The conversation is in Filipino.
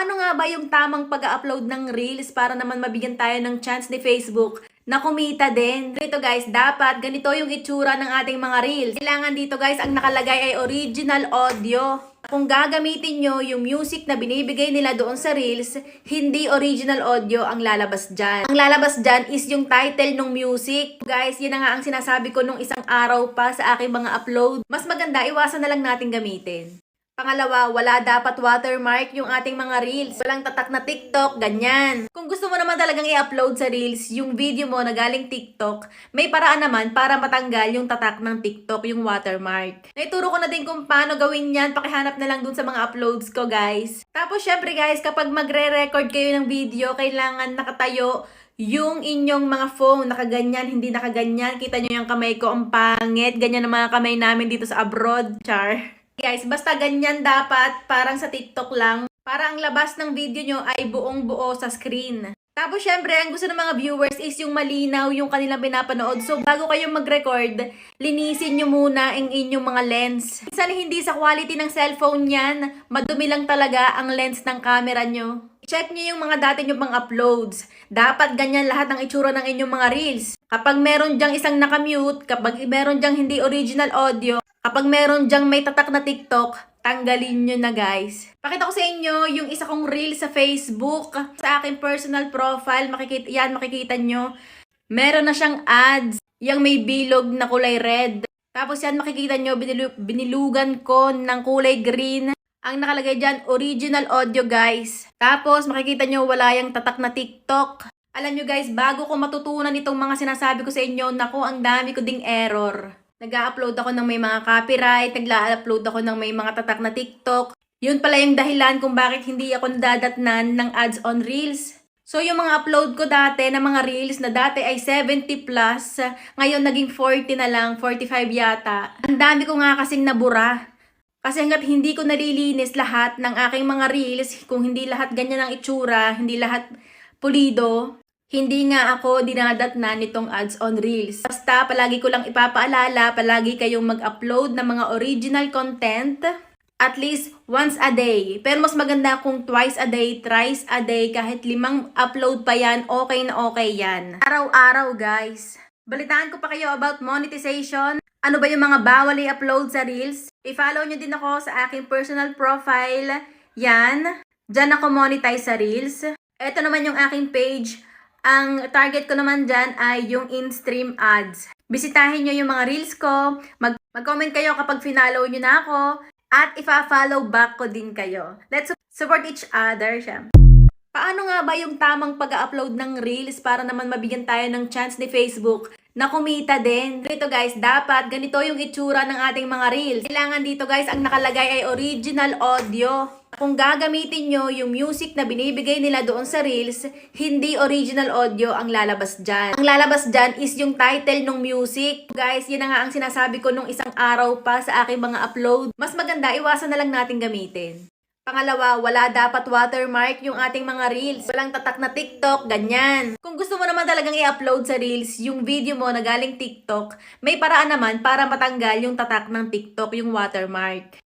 Paano nga ba yung tamang pag-upload ng Reels para naman mabigyan tayo ng chance ni Facebook na kumita din? Dito guys, dapat ganito yung itsura ng ating mga Reels. Kailangan dito guys, ang nakalagay ay original audio. Kung gagamitin nyo yung music na binibigay nila doon sa Reels, hindi original audio ang lalabas dyan. Ang lalabas dyan is yung title ng music. Guys, yun na nga ang sinasabi ko nung isang araw pa sa aking mga upload. Mas maganda, iwasan na lang natin gamitin. Pangalawa, wala dapat watermark yung ating mga Reels. Walang tatak na TikTok, ganyan. Kung gusto mo naman talagang i-upload sa Reels yung video mo na galing TikTok, may paraan naman para matanggal yung tatak ng TikTok, yung watermark. Naituro ko na din kung paano gawin yan. Pakihanap na lang dun sa mga uploads ko, guys. Tapos, syempre guys, kapag magre-record kayo ng video, kailangan nakatayo yung inyong mga phone, nakaganyan, hindi nakaganyan. Kita nyo yung kamay ko, ang pangit. Ganyan ang mga kamay namin dito sa abroad, char. Guys, basta ganyan dapat, parang sa TikTok lang. Para ang labas ng video nyo ay buong buo sa screen. Tapos syempre, ang gusto ng mga viewers is yung malinaw yung kanilang pinapanood. So bago kayo mag-record, linisin nyo muna ang inyong mga lens. Minsan hindi sa quality ng cellphone yan, madumi lang talaga ang lens ng camera nyo. Check nyo yung mga dati nyo pang uploads. Dapat ganyan lahat ng itsura ng inyong mga reels. Kapag meron dyang isang nakamute, kapag meron dyang hindi original audio, kapag meron dyang may tatak na TikTok, tanggalin nyo na guys. Pakita ko sa inyo yung isa kong reel sa Facebook. Sa aking personal profile, makikita nyo. Meron na siyang ads. Yung may bilog na kulay red. Tapos yan makikita nyo, binilugan ko ng kulay green. Ang nakalagay dyan, original audio guys. Tapos makikita nyo wala yung tatak na TikTok. Alam nyo guys, bago ko matutunan itong mga sinasabi ko sa inyo, naku, ang dami ko ding error. Nag-upload ako ng may mga copyright, nag-upload ako ng may mga tatak na TikTok. Yun pala yung dahilan kung bakit hindi ako nadadatnan ng ads on Reels. So yung mga upload ko dati na mga Reels na dati ay 70 plus, ngayon naging 40 na lang, 45 yata. Ang dami ko nga kasing nabura. Kasi hanggat hindi ko nalilinis lahat ng aking mga Reels, kung hindi lahat ganyan ang itsura, hindi lahat pulido, hindi nga ako dinadatnan nitong ads on Reels. Basta palagi ko lang ipapaalala, palagi kayong mag-upload ng mga original content at least once a day. Pero mas maganda kung twice a day, thrice a day, kahit 5 upload pa yan, okay na okay yan. Araw-araw guys. Balitaan ko pa kayo about monetization. Ano ba yung mga bawal i-upload sa Reels? I-follow nyo din ako sa aking personal profile. Yan. Diyan ako monetize sa Reels. Ito naman yung aking page. Ang target ko naman dyan ay yung in-stream ads. Bisitahin nyo yung mga reels ko. Mag-comment kayo kapag finalo nyo na ako. At ifa-follow back ko din kayo. Let's support each other siya. Paano nga ba yung tamang pag-upload ng reels para naman mabigyan tayo ng chance ni Facebook na kumita din? Dito guys, dapat ganito yung itsura ng ating mga reels. Kailangan dito guys, ang nakalagay ay original audio. Kung gagamitin nyo yung music na binibigay nila doon sa Reels, hindi original audio ang lalabas dyan. Ang lalabas dyan is yung title ng music. Guys, yun na nga ang sinasabi ko nung isang araw pa sa aking mga upload. Mas maganda, iwasan na lang natin gamitin. Pangalawa, wala dapat watermark yung ating mga Reels. Walang tatak na TikTok, ganyan. Kung gusto mo naman talagang i-upload sa Reels yung video mo na galing TikTok, may paraan naman para matanggal yung tatak ng TikTok, yung watermark.